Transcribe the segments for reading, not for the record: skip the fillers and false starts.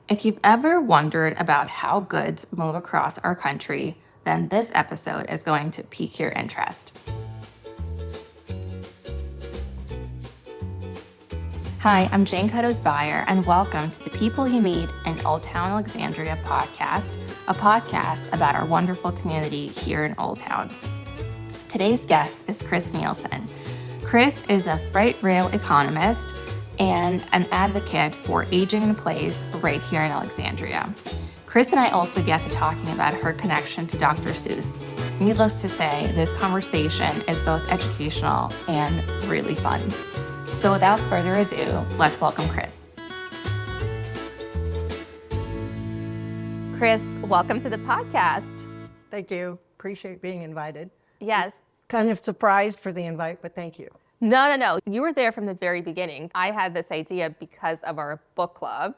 If you've ever wondered about how goods move across our country, then this episode is going to pique your interest. Hi, I'm Jane Khodos Beyer, and welcome to the People You Meet in Old Town Alexandria podcast, a podcast about our wonderful community here in Old Town. Today's guest is Chris Nielsen. Chris is a freight rail economist and an advocate for aging in place right here in Alexandria. Chris and I also get to talking about her connection to Dr. Seuss. Needless to say, this conversation is both educational and really fun. So without further ado, let's welcome Chris. Chris, welcome to the podcast. Thank you. Appreciate being invited. Yes. Kind of surprised for the invite, but thank you. No. You were there from the very beginning. I had this idea because of our book club.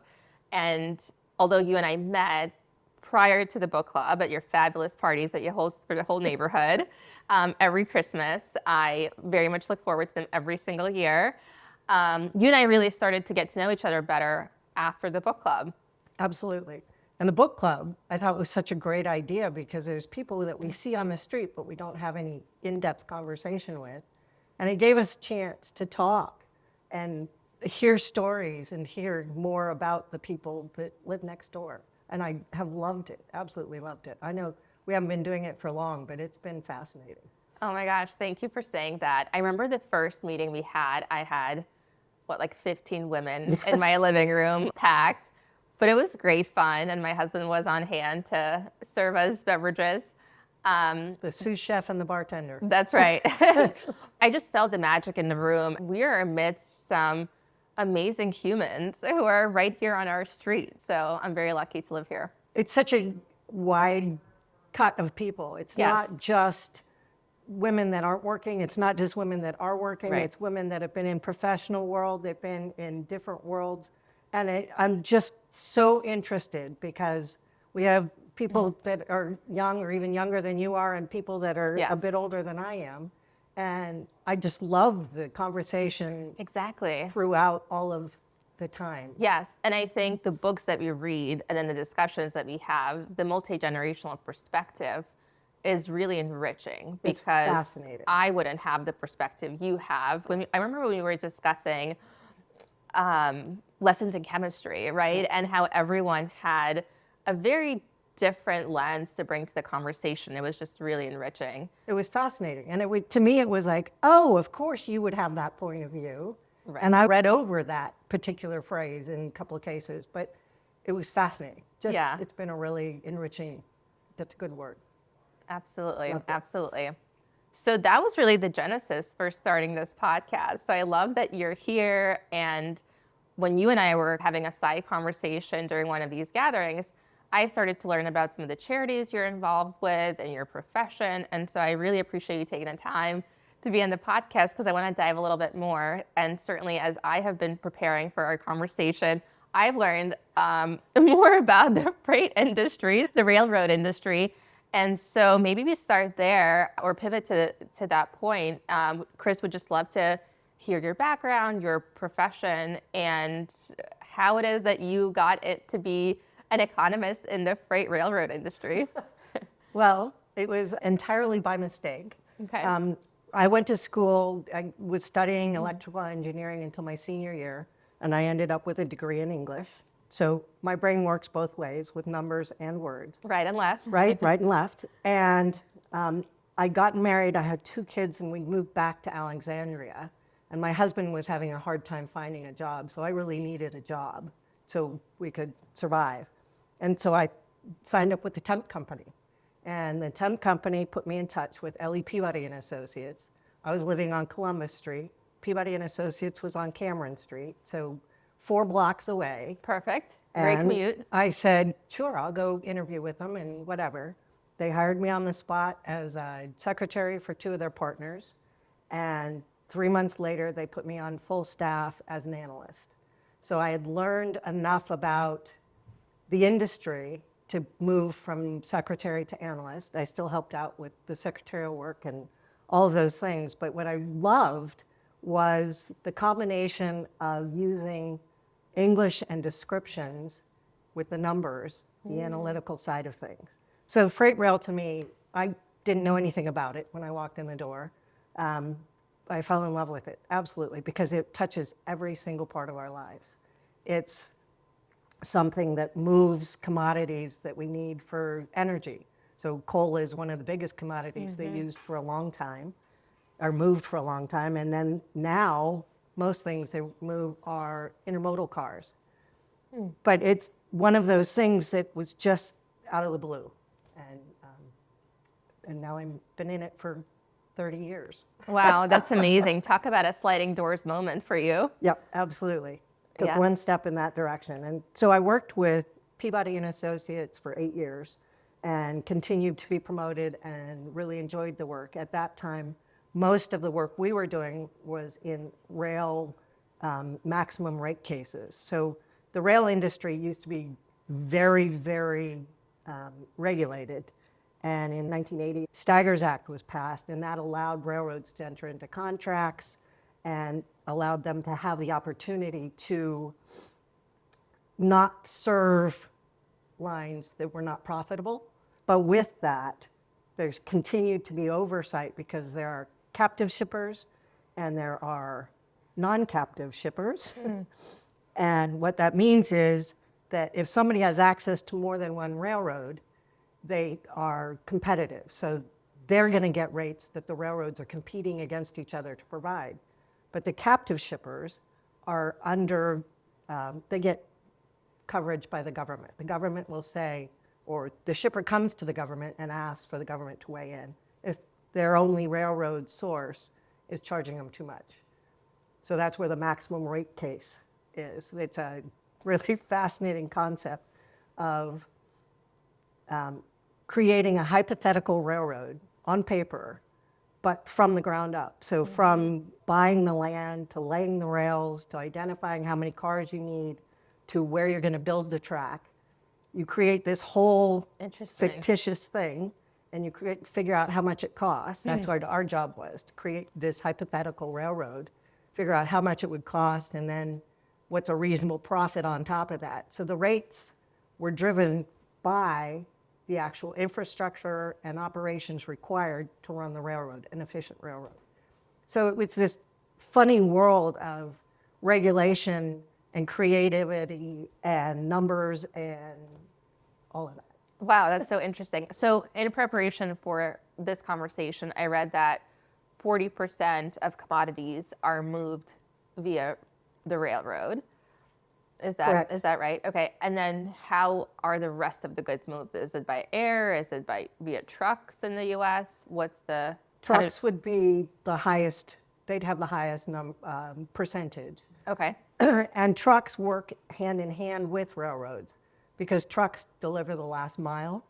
And although you and I met prior to the book club at your fabulous parties that you host for the whole neighborhood every Christmas, I very much look forward to them every single year. You and I really started to get to know each other better after the book club. Absolutely. And the book club, I thought was such a great idea because there's people that we see on the street, but we don't have any in-depth conversation with. And it gave us a chance to talk and hear stories and hear more about the people that live next door. And I have loved it, absolutely loved it. I know we haven't been doing it for long, but it's been fascinating. Oh my gosh, thank you for saying that. I remember the first meeting we had, I had, 15 women in my living room packed. But it was great fun, and my husband was on hand to serve us beverages. The sous chef and the bartender. That's right. I just felt the magic in the room. We are amidst some amazing humans who are right here on our street. So I'm very lucky to live here. It's such a wide cut of people. It's not just women that aren't working. It's not just women that are working. Right. It's women that have been in professional world. They've been in different worlds. And I'm just so interested because we have people that are young or even younger than you are and people that are a bit older than I am. And I just love the conversation Exactly. throughout all of the time. Yes, and I think the books that we read and then the discussions that we have, the multi-generational perspective is really enriching It's because fascinating. I wouldn't have the perspective you have. I remember when we were discussing lessons in chemistry, right? And how everyone had a very different lens to bring to the conversation. It was just really enriching. It was fascinating. And to me, it was like, oh, of course you would have that point of view. Right. And I read over that particular phrase in a couple of cases, but it was fascinating. It's been a really enriching, that's a good word. Absolutely. Absolutely. So that was really the genesis for starting this podcast. So I love that you're here. And when you and I were having a side conversation during one of these gatherings, I started to learn about some of the charities you're involved with and your profession. And so I really appreciate you taking the time to be on the podcast because I want to dive a little bit more. And certainly as I have been preparing for our conversation, I've learned more about the freight industry, the railroad industry. And so maybe we start there or pivot to that point. Chris, would just love to hear your background, your profession, and how it is that you got it to be an economist in the freight railroad industry. Well, it was entirely by mistake. Okay. I went to school, I was studying electrical engineering until my senior year, and I ended up with a degree in English. So my brain works both ways with numbers and words. Right and left. Right and left. And I got married, I had 2 kids, and we moved back to Alexandria. And my husband was having a hard time finding a job, so I really needed a job so we could survive. And so I signed up with the Temp company. And the Temp company put me in touch with Ellie Peabody and Associates. I was living on Columbus Street. Peabody and Associates was on Cameron Street, so 4 blocks away. Perfect. Great And commute. I said, sure, I'll go interview with them and whatever. They hired me on the spot as a secretary for 2 of their partners. And 3 months later, they put me on full staff as an analyst. So I had learned enough about the industry to move from secretary to analyst. I still helped out with the secretarial work and all of those things. But what I loved was the combination of using English and descriptions with the numbers, the analytical side of things. So freight rail to me, I didn't know anything about it when I walked in the door. I fell in love with it, absolutely, because it touches every single part of our lives. It's something that moves commodities that we need for energy. So coal is one of the biggest commodities they used for a long time, or moved for a long time, and then now most things they move are intermodal cars. But it's one of those things that was just out of the blue, and now I've been in it for 30 years. Wow, that's amazing. Talk about a sliding doors moment for you. Yep, absolutely. Took Yeah. one step in that direction. And so I worked with Peabody and Associates for 8 years and continued to be promoted and really enjoyed the work. At that time, most of the work we were doing was in rail maximum rate cases. So the rail industry used to be very, very regulated. And in 1980, Staggers Act was passed, and that allowed railroads to enter into contracts and allowed them to have the opportunity to not serve lines that were not profitable. But with that, there's continued to be oversight because there are captive shippers and there are non-captive shippers. And what that means is that if somebody has access to more than one railroad, they are competitive. So they're going to get rates that the railroads are competing against each other to provide. But the captive shippers are under, they get coverage by the government. The government will say, or the shipper comes to the government and asks for the government to weigh in if their only railroad source is charging them too much. So that's where the maximum rate case is. It's a really fascinating concept of creating a hypothetical railroad on paper, but from the ground up. So from buying the land to laying the rails to identifying how many cars you need to where you're going to build the track, you create this whole fictitious thing, and you figure out how much it costs. That's what our job was, to create this hypothetical railroad, figure out how much it would cost, and then what's a reasonable profit on top of that. So the rates were driven by the actual infrastructure and operations required to run the railroad, an efficient railroad. So it was this funny world of regulation and creativity and numbers and all of that. Wow, that's so interesting. So in preparation for this conversation, I read that 40% of commodities are moved via the railroad. Is that right? Okay. And then how are the rest of the goods moved? Is it by air? Is it via trucks in the U.S.? What's the trucks would be the highest? They'd have the highest percentage. Okay. And trucks work hand in hand with railroads because trucks deliver the last mile.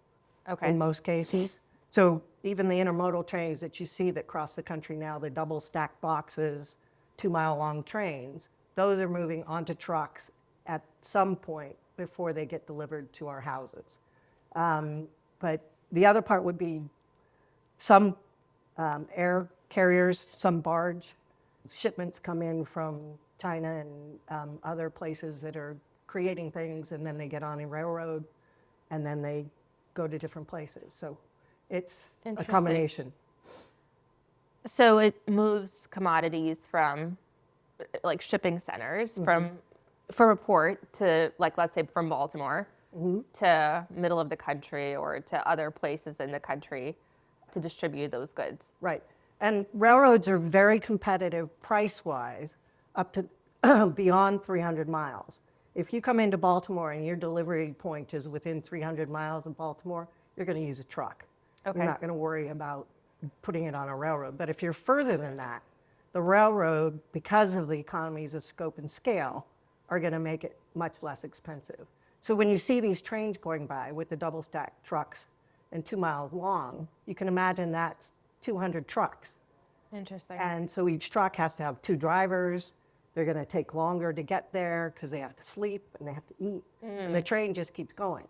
Okay. In most cases. So even the intermodal trains that you see that cross the country now, the double stacked boxes, 2-mile long trains, those are moving onto trucks at some point before they get delivered to our houses. But the other part would be some air carriers, some barge. Shipments come in from China and other places that are creating things, and then they get on a railroad, and then they go to different places. So it's a combination. So it moves commodities from like shipping centers from a port to, like, let's say from Baltimore to middle of the country or to other places in the country to distribute those goods. Right. And railroads are very competitive price-wise up to beyond 300 miles. If you come into Baltimore and your delivery point is within 300 miles of Baltimore, you're going to use a truck. Okay. You're not going to worry about putting it on a railroad. But if you're further than that, the railroad, because of the economies of scope and scale, are going to make it much less expensive. So when you see these trains going by with the double stacked trucks and 2 miles long, you can imagine that's 200 trucks. Interesting. And so each truck has to have 2 drivers. They're going to take longer to get there because they have to sleep and they have to eat. And the train just keeps going.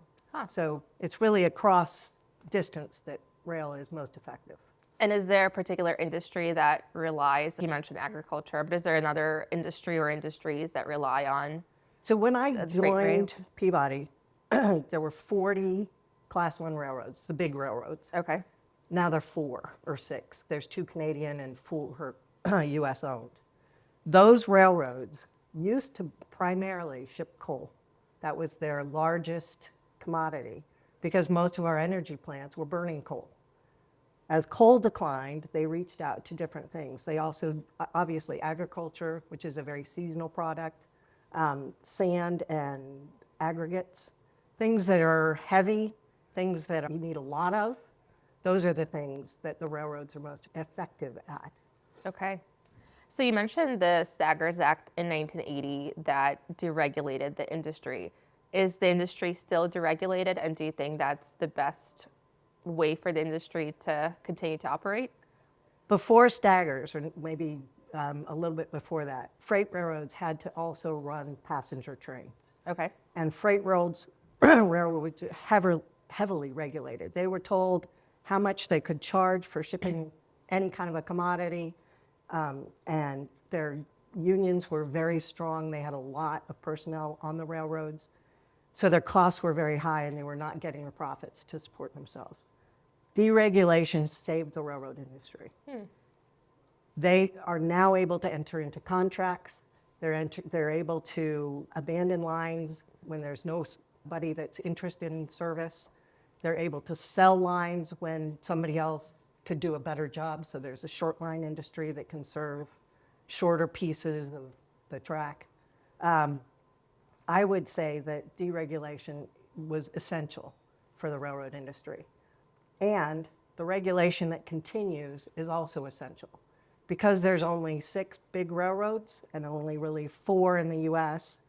So it's really a cross distance that rail is most effective. And is there a particular industry that relies, you mentioned agriculture, but is there another industry or industries that rely on? So when I joined Peabody, there were 40 Class 1 railroads, the big railroads. Okay. Now there are 4 or 6. There's 2 Canadian and 4 U.S. owned. Those railroads used to primarily ship coal. That was their largest commodity because most of our energy plants were burning coal. As coal declined, they reached out to different things. They also, obviously, agriculture, which is a very seasonal product, sand and aggregates, things that are heavy, things that you need a lot of. Those are the things that the railroads are most effective at. Okay. So you mentioned the Staggers Act in 1980 that deregulated the industry. Is the industry still deregulated, and do you think that's the best way for the industry to continue to operate? Before Staggers, or maybe a little bit before that, freight railroads had to also run passenger trains. Okay. And freight railroads were heavily regulated. They were told how much they could charge for shipping any kind of a commodity, and their unions were very strong. They had a lot of personnel on the railroads, so their costs were very high, and they were not getting the profits to support themselves. Deregulation saved the railroad industry. They are now able to enter into contracts. They're able to abandon lines when there's nobody that's interested in service. They're able to sell lines when somebody else could do a better job. So there's a short line industry that can serve shorter pieces of the track. I would say that deregulation was essential for the railroad industry. And the regulation that continues is also essential. Because there's only 6 big railroads and only really 4 in the US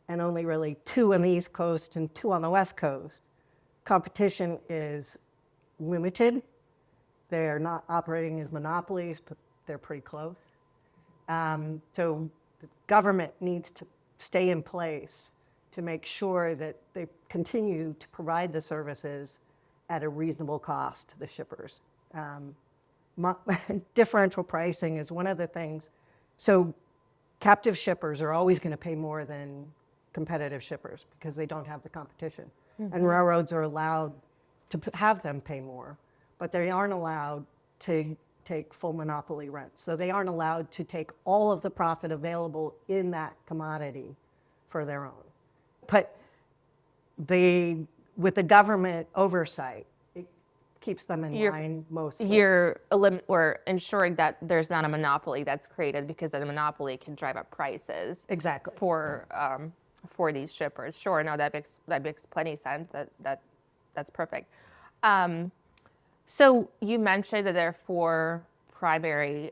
and only really 2 on the East Coast and 2 on the West Coast, competition is limited. They're not operating as monopolies, but they're pretty close. So the government needs to stay in place to make sure that they continue to provide the services at a reasonable cost to the shippers. Differential pricing is one of the things. So captive shippers are always going to pay more than competitive shippers because they don't have the competition. And railroads are allowed to have them pay more, but they aren't allowed to take full monopoly rent. So they aren't allowed to take all of the profit available in that commodity for their own. But with the government oversight, it keeps them in line mostly. You're ensuring that there's not a monopoly that's created because the monopoly can drive up prices. Exactly. For these shippers. Sure, no, that makes plenty of sense. That's perfect. So you mentioned that there are 4 primary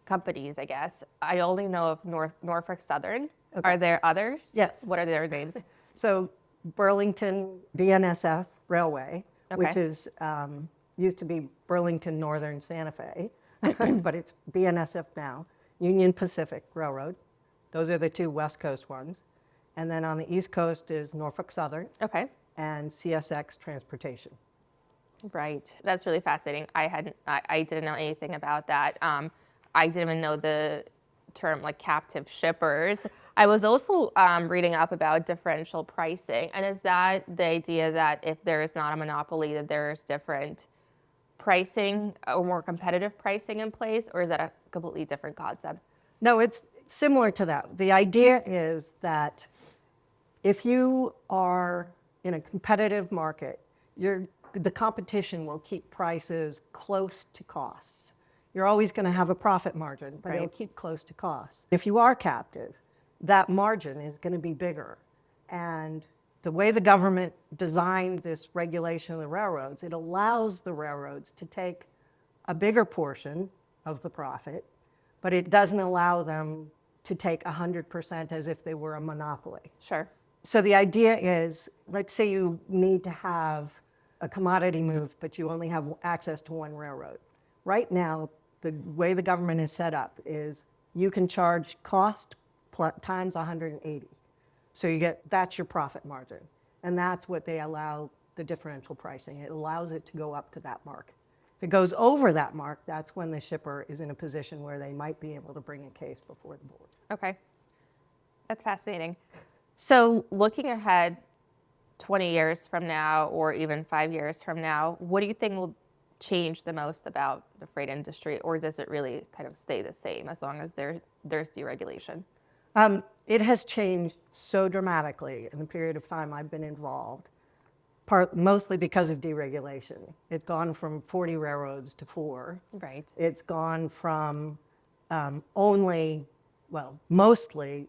companies, I guess. I only know of Norfolk Southern. Okay. Are there others? Yes. What are their names? So Burlington BNSF Railway, Okay. which is used to be Burlington Northern Santa Fe, but it's BNSF now. Union Pacific Railroad. Those are the 2 West Coast ones. And then on the East Coast is Norfolk Southern. Okay. And CSX Transportation. Right. That's really fascinating. I didn't know anything about that. I didn't even know the term like captive shippers. I was also reading up about differential pricing. And is that the idea that if there is not a monopoly, that there's different pricing or more competitive pricing in place, or is that a completely different concept? No, it's similar to that. The idea is that if you are in a competitive market, the competition will keep prices close to costs. You're always going to have a profit margin, but it'll keep close to costs. If you are captive, that margin is going to be bigger. And the way the government designed this regulation of the railroads, it allows the railroads to take a bigger portion of the profit, but it doesn't allow them to take 100% as if they were a monopoly. Sure. So the idea is, let's say you need to have a commodity moved, but you only have access to one railroad. Right now, the way the government is set up is you can charge cost times 180. So that's your profit margin. And that's what they allow the differential pricing. It allows it to go up to that mark. If it goes over that mark, that's when the shipper is in a position where they might be able to bring a case before the board. Okay. That's fascinating. So looking ahead 20 years from now, or even 5 years from now, what do you think will change the most about the freight industry, or does it really kind of stay the same as long as there's deregulation? It has changed so dramatically in the period of time I've been involved, mostly because of deregulation. It's gone from 40 railroads to 4. Right. It's gone from mostly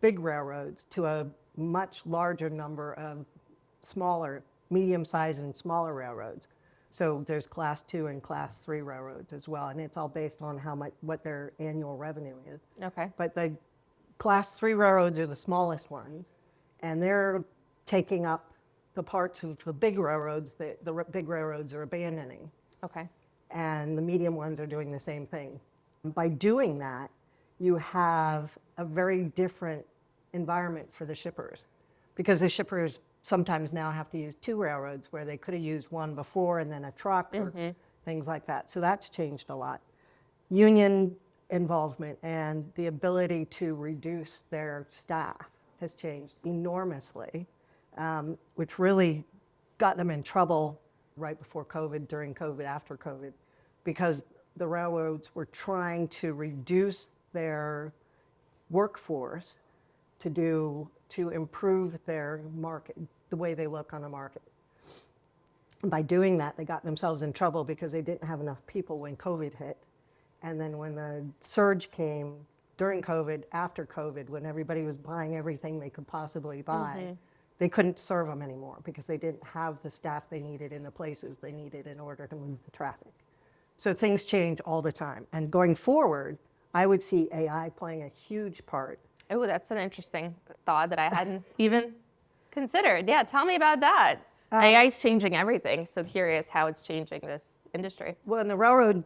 big railroads to a much larger number of smaller, medium-sized and smaller railroads. So there's class 2 and class 3 railroads as well, and it's all based on what their annual revenue is. Okay. But the class 3 railroads are the smallest ones, and they're taking up the parts of the big railroads that the big railroads are abandoning. Okay. And the medium ones are doing the same thing. By doing that, you have a very different environment for the shippers, because the shippers sometimes now have to use 2 railroads where they could have used one before and then a truck or things like that. So that's changed a lot. Union involvement and the ability to reduce their staff has changed enormously, which really got them in trouble right before COVID, during COVID, after COVID, because the railroads were trying to reduce their workforce to improve their market, the way they look on the market. And by doing that, they got themselves in trouble because they didn't have enough people when COVID hit. And then when the surge came during COVID, after COVID, when everybody was buying everything they could possibly buy, they couldn't serve them anymore because they didn't have the staff they needed in the places they needed in order to move the traffic. So things change all the time. And going forward, I would see AI playing a huge part. Oh, that's an interesting thought that I hadn't even considered. Yeah, tell me about that. AI is changing everything. So curious how it's changing this industry. Well, in the railroad,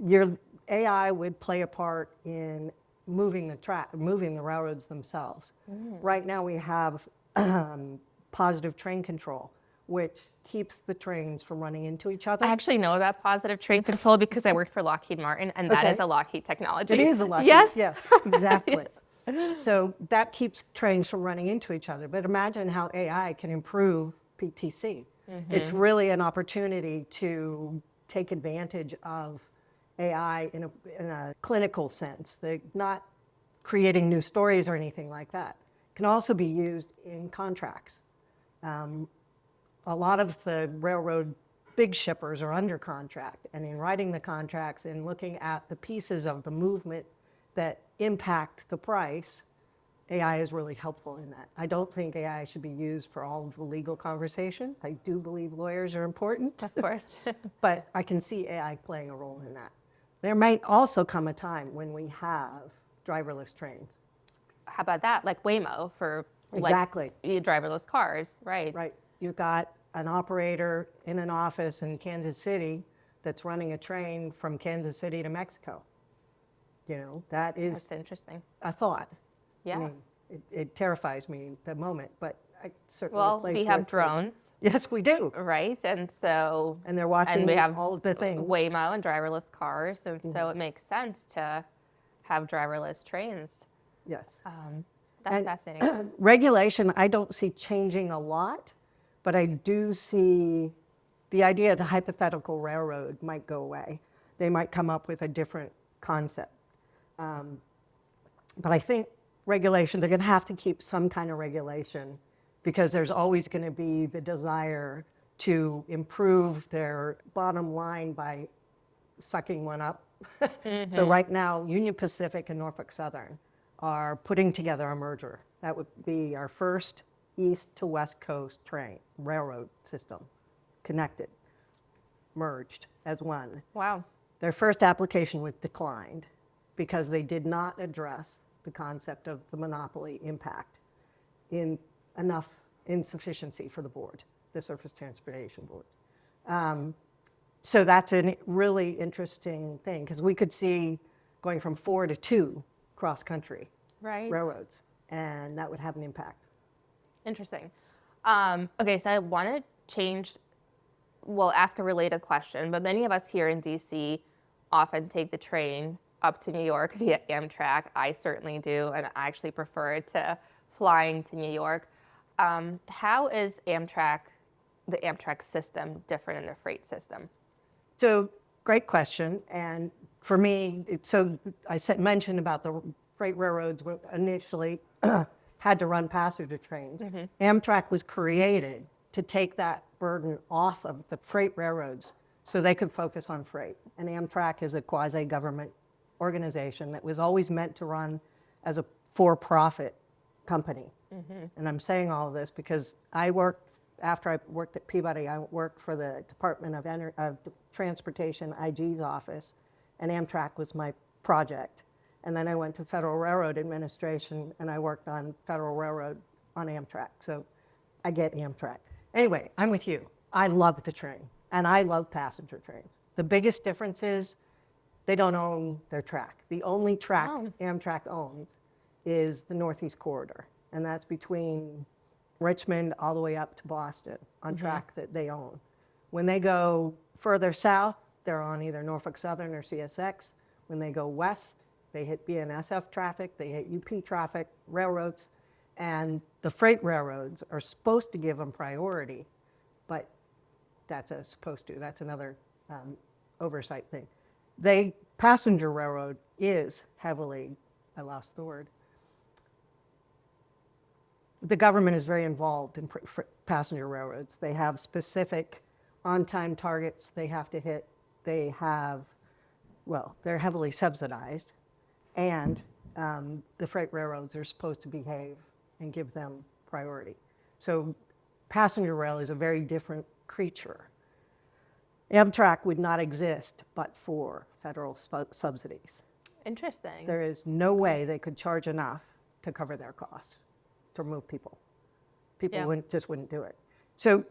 your AI would play a part in moving the railroads themselves. Right now we have positive train control, which keeps the trains from running into each other. I actually know about positive train control because I worked for Lockheed Martin, and that is a Lockheed technology. It is a Lockheed. Yes. Yes, exactly. So that keeps trains from running into each other. But imagine how AI can improve PTC. It's really an opportunity to take advantage of AI in a clinical sense. They're not creating new stories or anything like that. It can also be used in contracts. A lot of the railroad big shippers are under contract, and in writing the contracts and looking at the pieces of the movement that impact the price, AI is really helpful in that. I don't think AI should be used for all of the legal conversation. I do believe lawyers are important. Of course. But I can see AI playing a role in that. There might also come a time when we have driverless trains. How about that? Like Waymo for Exactly. Driverless cars, right? Right. You've got an operator in an office in Kansas City that's running a train from Kansas City to Mexico. You know, that is That's interesting. a thought. Yeah. I mean, it terrifies me at the moment, but I certainly Well, place we where have it plays. drones, Yes, we do. right? And so And they're watching we have all of the things. Waymo and driverless cars, and so it makes sense to have driverless trains. Yes. That's And fascinating. regulation, I don't see changing a lot, but I do see the idea of the hypothetical railroad might go away. They might come up with a different concept. But I think regulation, they're going to have to keep some kind of regulation because there's always going to be the desire to improve their bottom line by sucking one up. So right now, Union Pacific and Norfolk Southern are putting together a merger. That would be our first east to west coast railroad system, connected, merged as one. Wow. Their first application was declined because they did not address the concept of the monopoly impact in enough insufficiency for the board, the Surface Transportation Board. So that's a really interesting thing because we could see going from 4 to 2 cross-country railroads, and that would have an impact. Interesting. Okay, so I want to ask a related question, but many of us here in DC often take the train up to New York via Amtrak. I certainly do, and I actually prefer to flying to New York. How is the Amtrak system different in the freight system? So great question. And for me, mentioned about the freight railroads initially had to run passenger trains. Amtrak was created to take that burden off of the freight railroads so they could focus on freight. And Amtrak is a quasi-government organization that was always meant to run as a for-profit company. And I'm saying all of this because after I worked at Peabody, I worked for the Department of Transportation, IG's office, and Amtrak was my project. And then I went to Federal Railroad Administration, and I worked on Federal Railroad on Amtrak. So I get Amtrak. Anyway, I'm with you. I love the train, and I love passenger trains. The biggest difference is they don't own their track. The only track Amtrak owns is the Northeast Corridor, and that's between Richmond all the way up to Boston on track that they own. When they go further south, they're on either Norfolk Southern or CSX. When they go west, they hit BNSF traffic, they hit UP traffic, railroads, and the freight railroads are supposed to give them priority, but that's another oversight thing. Passenger railroad is heavily, I lost the word. The government is very involved in passenger railroads. They have specific on-time targets they have to hit. They're heavily subsidized, and the freight railroads are supposed to behave and give them priority. So passenger rail is a very different creature. Amtrak would not exist but for federal subsidies. Interesting. There is no way they could charge enough to cover their costs to move people. People wouldn't do it. So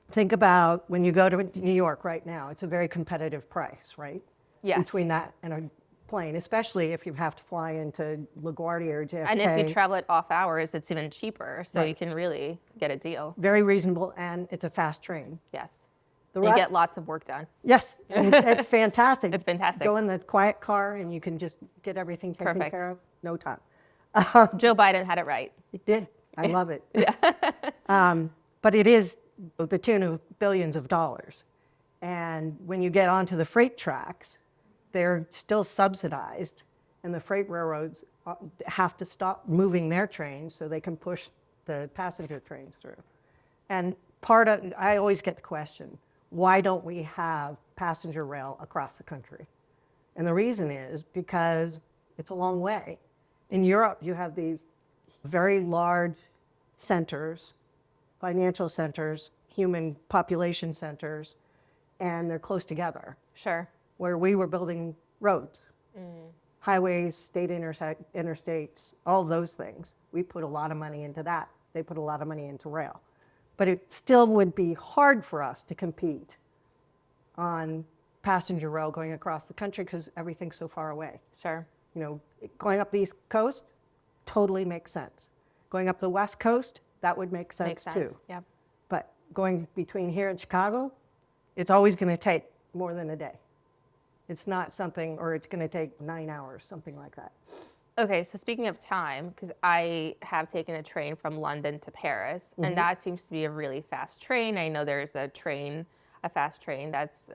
think about when you go to New York right now, it's a very competitive price, right? Yes. Between that and a plane, especially if you have to fly into LaGuardia or JFK. And if you travel it off hours, it's even cheaper, so you can really get a deal. Very reasonable, and it's a fast train. Yes. You get lots of work done. Yes, and it's fantastic. It's fantastic. Go in the quiet car and you can just get everything taken care of. No time. Joe Biden had it right. It did. I love it. But it is the tune of billions of dollars. And when you get onto the freight tracks, they're still subsidized, and the freight railroads have to stop moving their trains so they can push the passenger trains through. And I always get the question, why don't we have passenger rail across the country? And the reason is because it's a long way. In Europe, you have these very large centers, financial centers, human population centers, and they're close together. Sure. Where we were building roads, highways, state interstates, all those things. We put a lot of money into that. They put a lot of money into rail. But it still would be hard for us to compete on passenger rail going across the country because everything's so far away. Sure. Going up the East Coast totally makes sense. Going up the West Coast, that would make sense too. Yep. But going between here and Chicago, it's always going to take more than a day. It's not something, or it's going to take 9 hours, something like that. Okay, so speaking of time, because I have taken a train from London to Paris, and that seems to be a really fast train. I know there's a fast train that's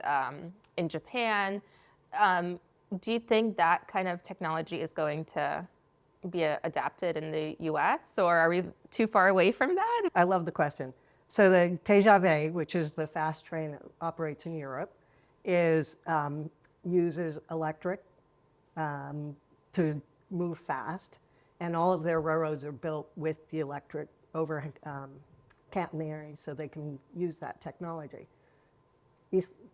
in Japan. Do you think that kind of technology is going to be adapted in the US, or are we too far away from that? I love the question. So the TGV, which is the fast train that operates in Europe, uses electric to move fast, and all of their railroads are built with the electric catenary so they can use that technology.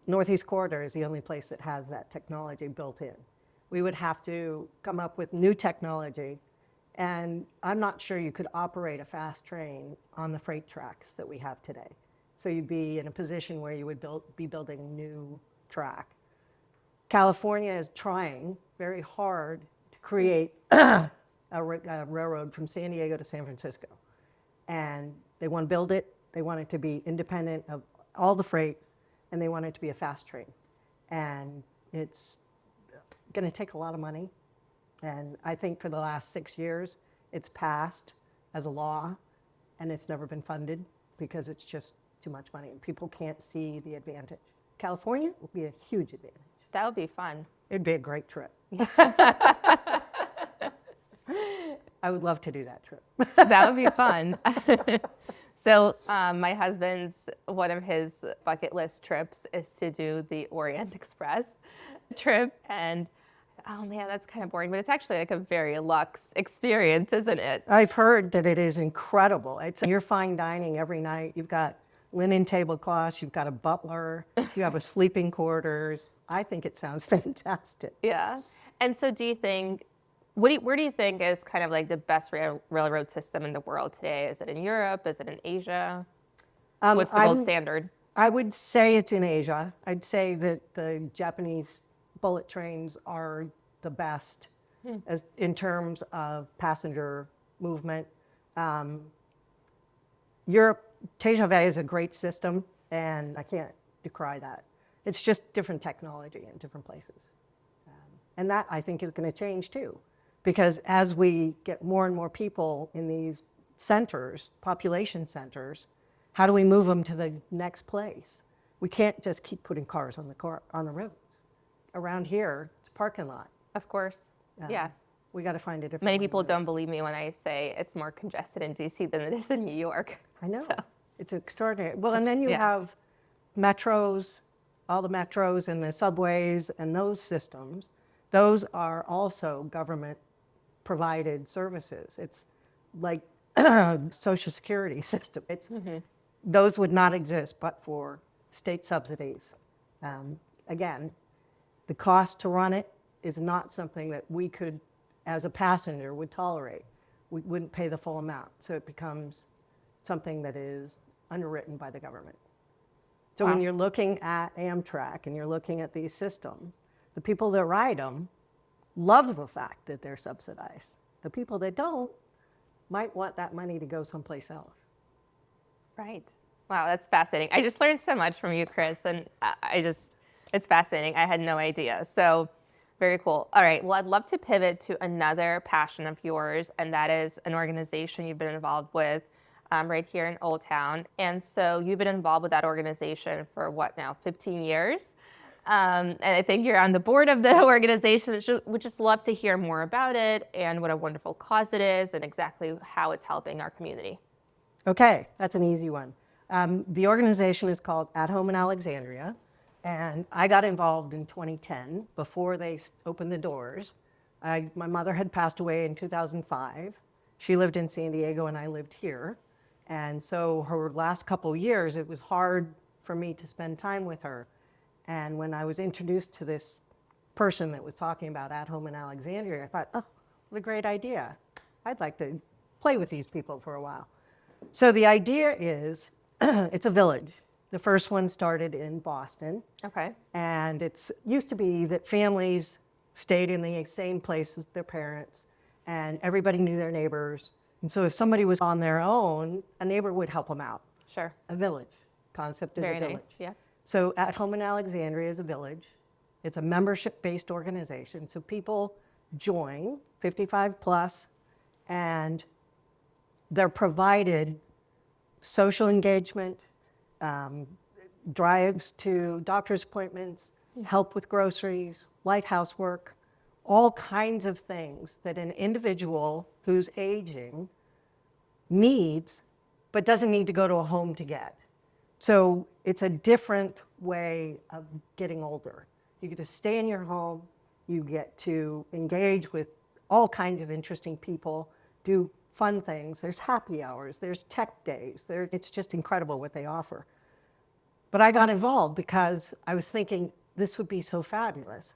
Northeast Corridor is the only place that has that technology built in. We would have to come up with new technology, and I'm not sure you could operate a fast train on the freight tracks that we have today. So you'd be in a position where you would be building new track. California is trying very hard to create a railroad from San Diego to San Francisco. And they want to build it. They want it to be independent of all the freights, and they want it to be a fast train. And it's going to take a lot of money. And I think for the last 6 years, it's passed as a law. and it's never been funded because it's just too much money and people can't see the advantage. California would be a huge advantage. That would be fun. It'd be a great trip. I would love to do that trip. That would be fun. So my husband's, one of his bucket list trips is to do the Orient Express trip. And oh man, that's kind of boring, but it's actually like a very luxe experience, isn't it? I've heard that it is incredible. You're fine dining every night. You've got linen tablecloths, you've got a butler, you have a sleeping quarters. I think it sounds fantastic. Yeah. And so do you think, where do you think is kind of like the best railroad system in the world today? Is it in Europe? Is it in Asia? What's the gold standard? I would say it's in Asia. I'd say that the Japanese bullet trains are the best as in terms of passenger movement. Europe, TGV is a great system, and I can't decry that. It's just different technology in different places. And that, I think, is going to change, too. Because as we get more and more people in these centers, population centers, how do we move them to the next place? We can't just keep putting cars on the road. Around here, it's a parking lot. Of course. Yes. We got to find a different Many way to people do it. don't believe me when I say it's more congested in DC than it is in New York. I know. So, It's extraordinary. Well, and then you have metros, all the metros and the subways and those systems. Those are also government-provided services. It's like Social Security system. Those would not exist but for state subsidies. Again, the cost to run it is not something that we could, as a passenger, would tolerate. We wouldn't pay the full amount, so it becomes something that is underwritten by the government. So when you're looking at Amtrak and you're looking at these systems, the people that ride them love the fact that they're subsidized. The people that don't might want that money to go someplace else. right. Wow, that's fascinating. I just learned so much from you, Chris, and it's fascinating. I had no idea. So very cool. All right, well, I'd love to pivot to another passion of yours, and that is an organization you've been involved with right here in Old Town. And so you've been involved with that organization for what now, 15 years? And I think you're on the board of the organization. Would just love to hear more about it and what a wonderful cause it is and exactly how it's helping our community. Okay, that's an easy one. The organization is called At Home in Alexandria, and I got involved in 2010 before they opened the doors. My mother had passed away in 2005. She lived in San Diego and I lived here. And so her last couple years, it was hard for me to spend time with her. And when I was introduced to this person that was talking about At Home in Alexandria, I thought, oh, what a great idea. I'd like to play with these people for a while. So the idea is, it's a village. The first one started in Boston. Okay. And it used to be that families stayed in the same place as their parents, and everybody knew their neighbors. And so if somebody was on their own, a neighbor would help them out. Sure. A village concept is Very a village. nice. Yeah. So At Home in Alexandria is a village. It's a membership-based organization. So people join, 55 plus, and they're provided social engagement, drives to doctor's appointments, help with groceries, light housework, all kinds of things that an individual who's aging needs, but doesn't need to go to a home to get. So it's a different way of getting older. You get to stay in your home, you get to engage with all kinds of interesting people, do fun things. There's happy hours, there's tech days. It's just incredible what they offer. But I got involved because I was thinking this would be so fabulous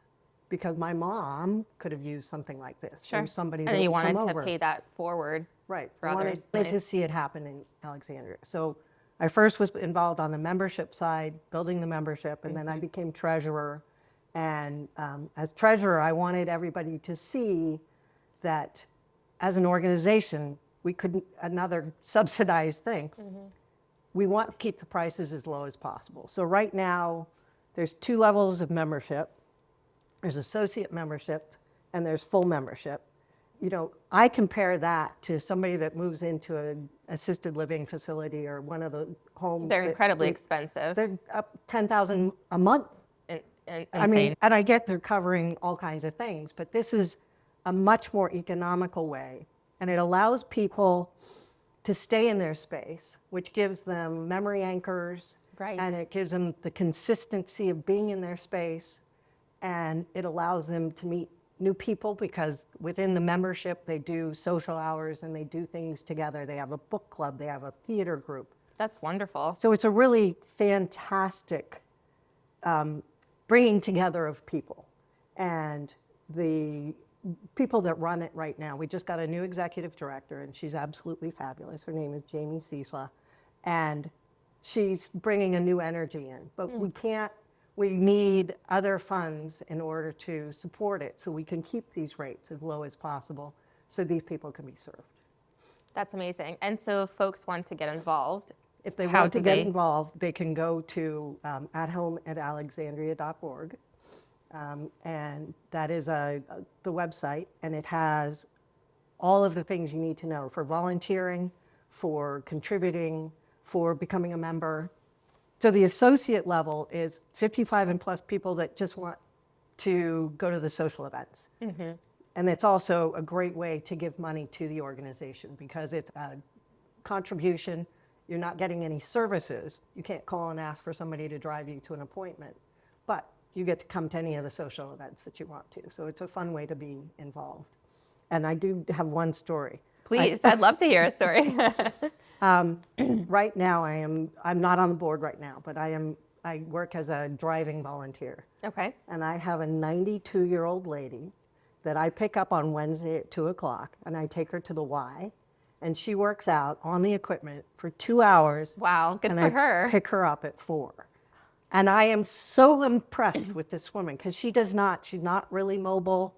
because my mom could have used something like this. Sure. From somebody And that you would come wanted to over. pay that forward. Right. for I others. wanted to Nice. see it happen in Alexandria. So I first was involved on the membership side, building the membership, and then I became treasurer. And as treasurer, I wanted everybody to see that as an organization, we couldn't, another subsidized thing, we want to keep the prices as low as possible. So right now, there's 2 levels of membership. There's associate membership and there's full membership. You know, I compare that to somebody that moves into assisted living facility or one of the homes. They're incredibly expensive. They're up $10,000 a month. I mean, and I get they're covering all kinds of things, but this is a much more economical way, and it allows people to stay in their space, which gives them memory anchors, Right. and it gives them the consistency of being in their space, and it allows them to meet new people because within the membership they do social hours and they do things together. They have a book club, they have a theater group. That's wonderful. So it's a really fantastic bringing together of people. And the people that run it right now, we just got a new executive director, and she's absolutely fabulous. Her name is Jane Khodos, and she's bringing a new energy in. But we need other funds in order to support it so we can keep these rates as low as possible so these people can be served. That's amazing. And so if folks want to get involved, If they want to get involved, they can go to athomeatalexandria.org, and that is the website, and it has all of the things you need to know for volunteering, for contributing, for becoming a member. So the associate level is 55 and plus people that just want to go to the social events. Mm-hmm. And it's also a great way to give money to the organization because it's a contribution. You're not getting any services. You can't call and ask for somebody to drive you to an appointment, but you get to come to any of the social events that you want to. So it's a fun way to be involved. And I do have one story. Please, I'd love to hear a story. Right now, I'm not on the board right now, but I work as a driving volunteer. Okay. And I have a 92-year-old lady that I pick up on Wednesday at 2:00, and I take her to the Y. And she works out on the equipment for 2 hours. Wow, good and for her. I pick her up at 4. And I am so impressed with this woman because she's not really mobile.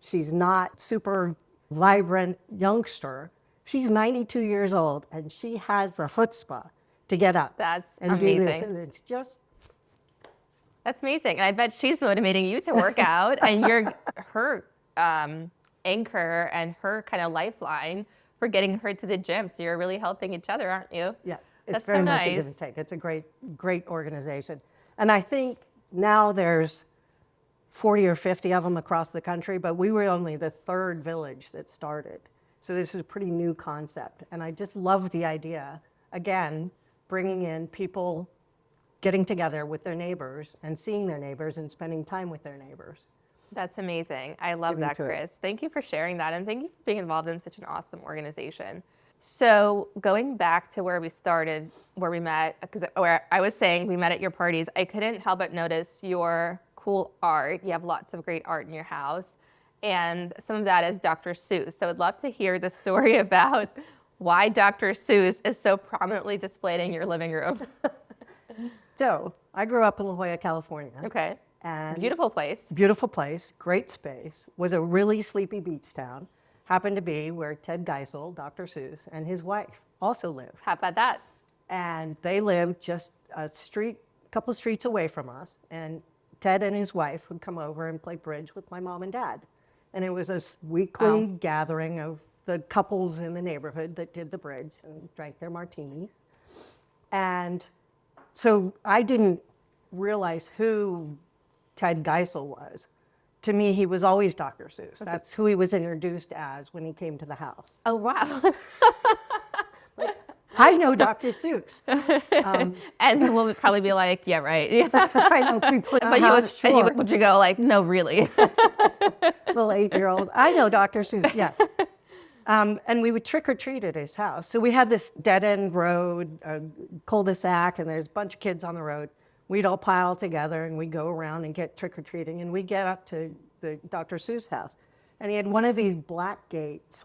She's not super vibrant youngster. She's 92 years old and she has the chutzpah to get up. That's and amazing. do this. And it's just. That's amazing. And I bet she's motivating you to work out and you're her anchor and her kind of lifeline for getting her to the gym. So you're really helping each other, aren't you? Yeah, it's That's very so much a nice. give and take. It's a great organization. And I think now there's 40 or 50 of them across the country, but we were only the third village that started. So this is a pretty new concept. And I just love the idea, again, bringing in people getting together with their neighbors and seeing their neighbors and spending time with their neighbors. That's amazing. I love that, Chris. Thank you for sharing that, and thank you for being involved in such an awesome organization. So going back to where we started, where we met, where I was saying we met at your parties, I couldn't help but notice your cool art. You have lots of great art in your house, and some of that is Dr. Seuss. So I'd love to hear the story about why Dr. Seuss is so prominently displayed in your living room. So I grew up in La Jolla, California. Okay. And Beautiful place. Beautiful place, great space, was a really sleepy beach town. Happened to be where Ted Geisel, Dr. Seuss, and his wife also lived. How about that? And they lived just a couple streets away from us. And Ted and his wife would come over and play bridge with my mom and dad. And it was a weekly gathering of the couples in the neighborhood that did the bridge and drank their martinis. And so I didn't realize who Ted Geisel was. To me, he was always Dr. Seuss. That's who he was introduced as when he came to the house. Oh, wow. I know Dr. Seuss. And we'll probably be like, yeah, right. I know people. But would you go like, no, really? The 8-year-old. I know Dr. Seuss, yeah. And we would trick or treat at his house. So we had this dead end road, a cul-de-sac, and there's a bunch of kids on the road. We'd all pile together and we'd go around and get trick or treating. And we'd get up to the Dr. Seuss house. And he had one of these black gates,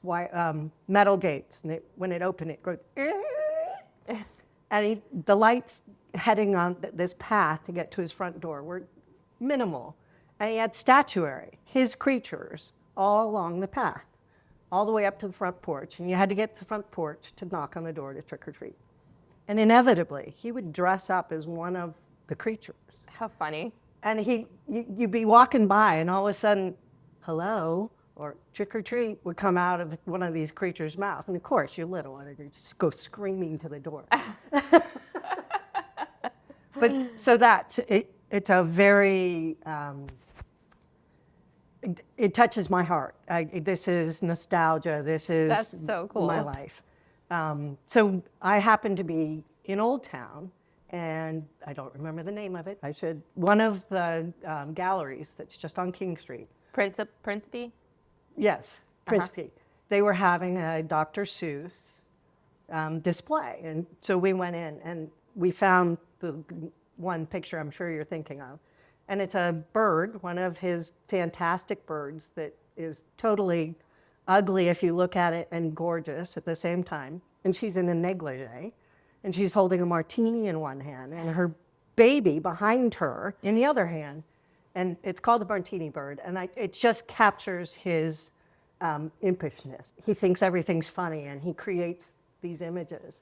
metal gates. And when it opened, it goes, and the lights heading on this path to get to his front door were minimal. And he had statuary, his creatures, all along the path, all the way up to the front porch. And you had to get to the front porch to knock on the door to trick or treat. And inevitably, he would dress up as one of the creatures. How funny. And you'd be walking by and all of a sudden, hello, or trick or treat would come out of one of these creatures' mouth. And of course, you're little and you just go screaming to the door. But so that's it. It's a very, it touches my heart. This is nostalgia. This is That's so cool. my life. So I happen to be in Old Town, and I don't remember the name of it. I should. One of the galleries that's just on King Street. Principe? Yes, Principe. They were having a Dr. Seuss display, and so we went in and we found the one picture I'm sure you're thinking of. And it's a bird, one of his fantastic birds that is totally ugly if you look at it and gorgeous at the same time. And she's in a negligee, and she's holding a martini in one hand and her baby behind her in the other hand. And it's called the martini bird, and it just captures his impishness. He thinks everything's funny, and he creates these images.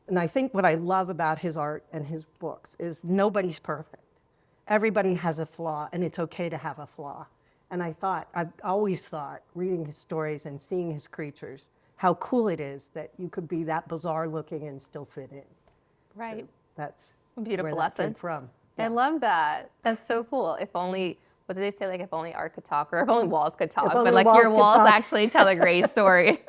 And I think what I love about his art and his books is nobody's perfect. Everybody has a flaw, and it's okay to have a flaw. And I've always thought, reading his stories and seeing his creatures, how cool it is that you could be that bizarre looking and still fit in. Right. So that's A beautiful where lesson. that came from. I love that. That's so cool. If only, what do they say? Like if only art could talk, or if only walls could talk. only But like walls your could walls talk. actually tell a great story.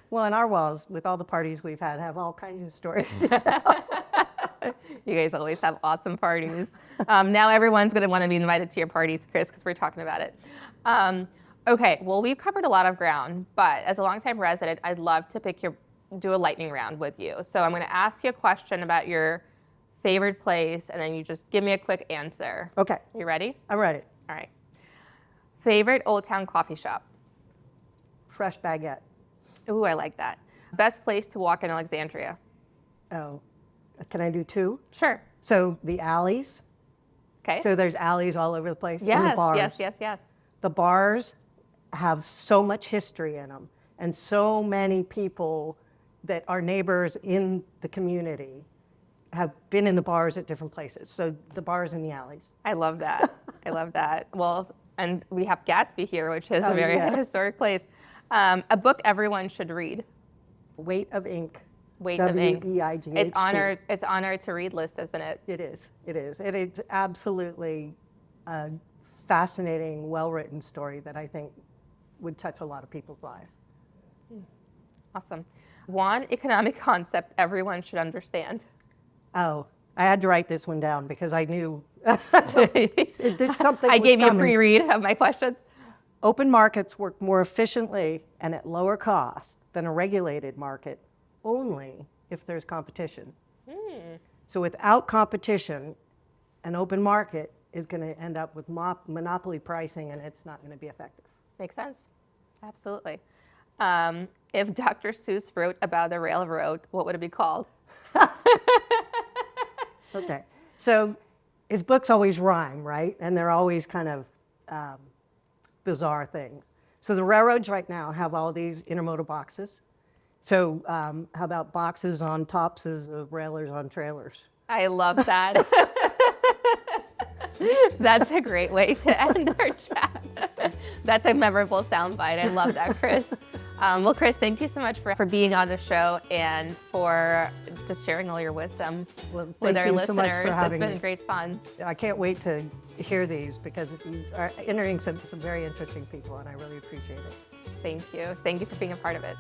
Well, and our walls, with all the parties we've had, have all kinds of stories to tell. You guys always have awesome parties. Now everyone's going to want to be invited to your parties, Chris, because we're talking about it. Okay, well, we've covered a lot of ground, but as a longtime resident, I'd love to do a lightning round with you. So I'm going to ask you a question about your favorite place, and then you just give me a quick answer. Okay, You ready? I'm ready. All right. Favorite Old Town coffee shop? Fresh baguette. Ooh, I like that. Best place to walk in Alexandria? Oh, can I do two? Sure. So the alleys. Okay. So there's alleys all over the place. And the yes, bars. yes. The bars have so much history in them, and so many people that are neighbors in the community have been in the bars at different places. So the bars and the alleys. I love that. I love that. Well, and we have Gatsby here, which is a very historic place. A book everyone should read. Weight of Ink. Weight of Ink. W-E-I-G-H-T. It's on our to read list, isn't it? It is. It is. It's absolutely a fascinating, well-written story that I think would touch a lot of people's lives. Awesome. One economic concept everyone should understand. Oh, I had to write this one down because I knew something I was gave you a coming. pre-read of my questions. Open markets work more efficiently and at lower cost than a regulated market only if there's competition. So without competition, an open market is going to end up with monopoly pricing, and it's not going to be effective. Makes sense. Absolutely. If Dr. Seuss wrote about the railroad, what would it be called? Okay. So his books always rhyme, right? And they're always kind of bizarre things. So the railroads right now have all these intermodal boxes. So how about boxes on tops of railers on trailers? I love that. That's a great way to end our chat. That's a memorable soundbite. I love that, Chris. Well, Chris, thank you so much for being on the show and for just sharing all your wisdom with our you listeners. so much for having It's been me. great fun. I can't wait to hear these because you are interviewing some very interesting people, and I really appreciate it. Thank you. Thank you for being a part of it.